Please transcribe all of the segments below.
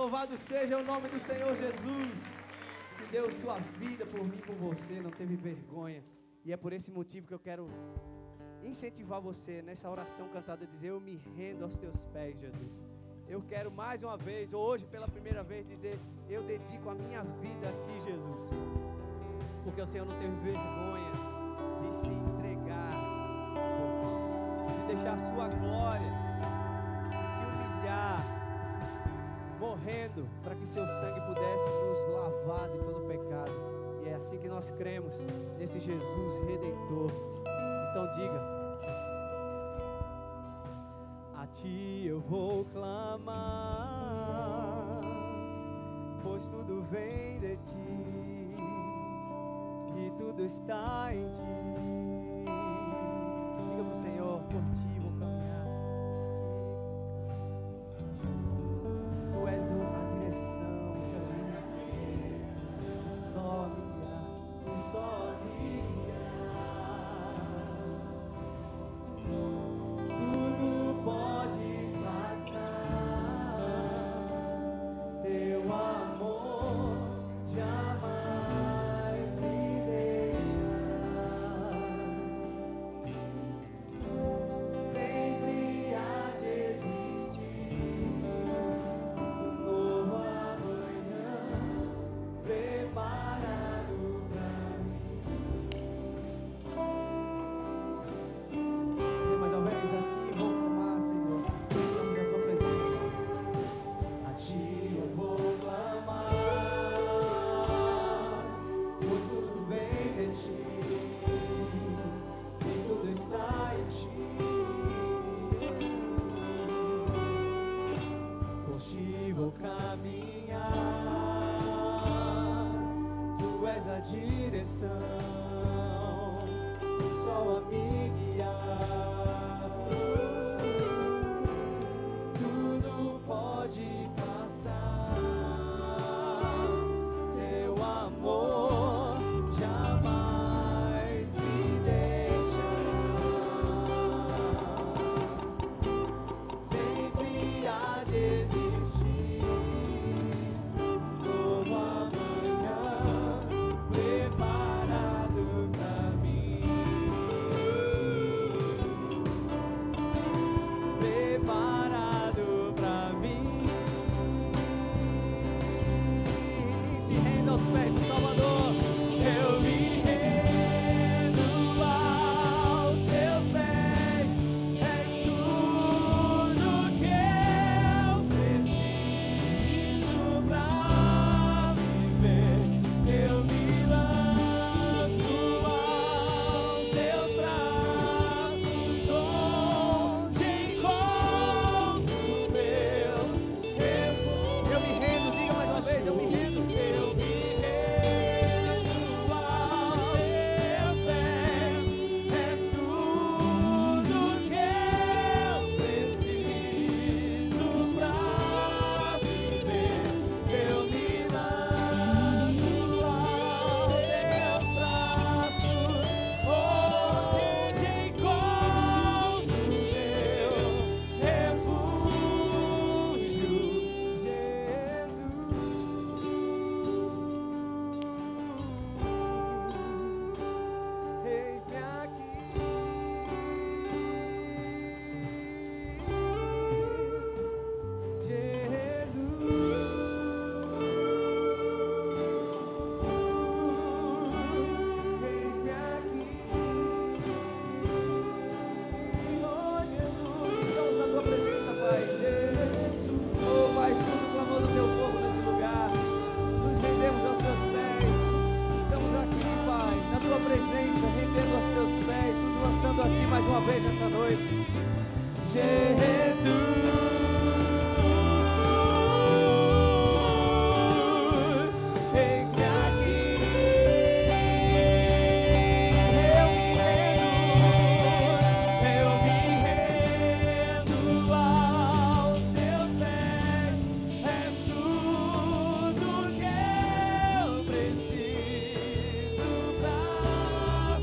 Louvado seja o nome do Senhor Jesus, que deu sua vida por mim, por você, não teve vergonha. E é por esse motivo que eu quero incentivar você nessa oração cantada, dizer: eu me rendo aos teus pés, Jesus. Eu quero mais uma vez, hoje pela primeira vez, dizer: eu dedico a minha vida a Ti, Jesus. Porque o Senhor não teve vergonha de se entregar por nós, de deixar a sua glória, de se humilhar, morrendo para que seu sangue pudesse nos lavar de todo pecado. E é assim que nós cremos nesse Jesus Redentor. Então diga: a Ti eu vou clamar, pois tudo vem de Ti e tudo está em Ti. Diga pro Senhor: por Ti vou caminhar, por Ti. Tu és a direção, o caminho, só me guiar, só me guiar. Tudo pode passar, Teu amor jamais me deixará. Sempre há de existir um novo amanhã preparado pra mim. Dizer mais uma vez: a Ti vou clamar, Senhor. Estamos na Tua presença. A Ti eu vou clamar, pois tudo vem de Ti e tudo está em Ti. Por Ti vou caminhar, Tu és a direção, o sol a me guiar. Tudo pode passar, Teu amor jamais me deixará. Sempre há de existir um novo amanhã preparado pra mim. Preparado pra mim. Se renda aos pés do Salvador. Eu me rendo aos Teus pés. És tudo que eu preciso pra viver. Eu me lanço aos Teus braços, onde encontro meu refúgio. Eu me rendo, diga mais uma vez: eu me rendo. Eu me rendo aos Teus pés. És tudo que eu preciso pra viver. Eu me lanço aos Teus braços, onde encontro meu refúgio, Jesus. Eis-me aqui, Jesus. Eis-me aqui, oh Jesus, estamos na Tua presença, Pai. Jesus, oh Pai, escuta o clamor do Teu povo nesse lugar. Nos rendemos aos Teus pés. Estamos aqui, Pai, na Tua presença, rendendo aos Teus pés, nos lançando a Ti mais uma vez nessa noite. Jesus, eis-me aqui. Eu me rendo aos Teus pés. És tudo que eu preciso pra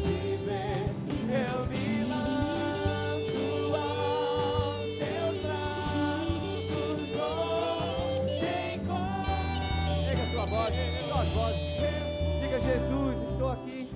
viver. Eu me lanço aos vozes, só as vozes. Diga: Jesus, estou aqui.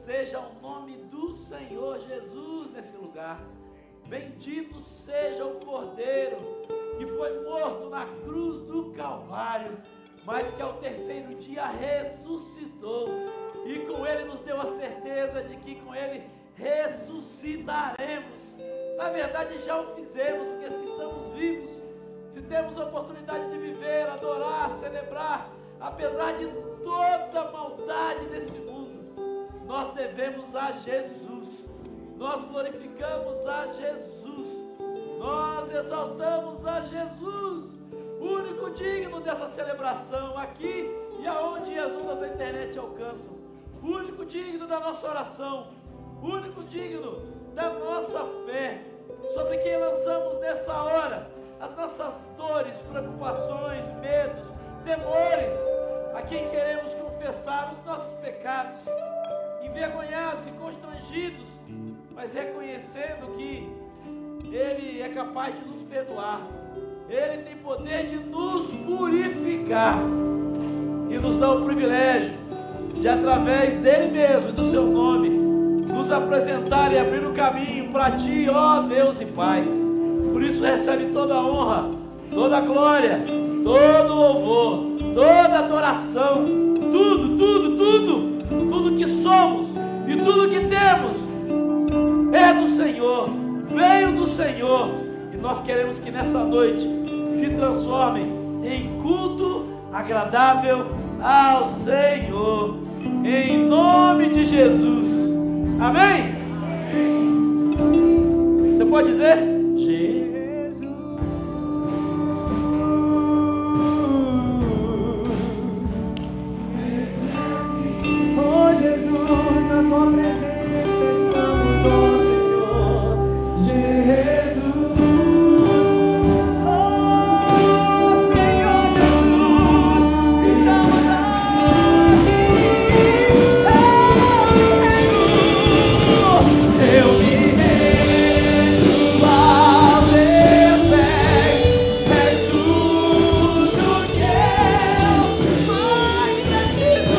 Seja o nome do Senhor Jesus nesse lugar. Bendito seja o Cordeiro que foi morto na cruz do Calvário, mas que ao terceiro dia ressuscitou, e com ele nos deu a certeza de que com ele ressuscitaremos. Na verdade já o fizemos, porque se estamos vivos, se temos a oportunidade de viver, adorar, celebrar, apesar de toda a maldade desse mundo, nós devemos a Jesus, nós glorificamos a Jesus, nós exaltamos a Jesus, o único digno dessa celebração aqui e aonde as ondas da internet alcançam, o único digno da nossa oração, o único digno da nossa fé, sobre quem lançamos nessa hora as nossas dores, preocupações, medos, temores, a quem queremos confessar os nossos pecados, envergonhados e constrangidos, mas reconhecendo que Ele é capaz de nos perdoar, Ele tem poder de nos purificar e nos dá o privilégio de, através dEle mesmo e do Seu nome, nos apresentar e abrir o caminho para Ti, ó Deus e Pai. Por isso recebe toda a honra, toda a glória, todo o louvor, toda a adoração, tudo que somos e tudo que temos é do Senhor, veio do Senhor, e nós queremos que nessa noite se transforme em culto agradável ao Senhor, em nome de Jesus, amém? Você pode dizer? Jesus, na tua presença estamos, ó Senhor. Jesus, ó Senhor Jesus, estamos aqui. Eu me rendo aos teus pés, és tudo que eu mais preciso.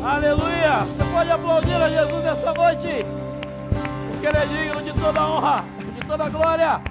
Aleluia! Você pode aplaudir a Jesus nessa noite, porque Ele é digno de toda a honra, de toda a glória.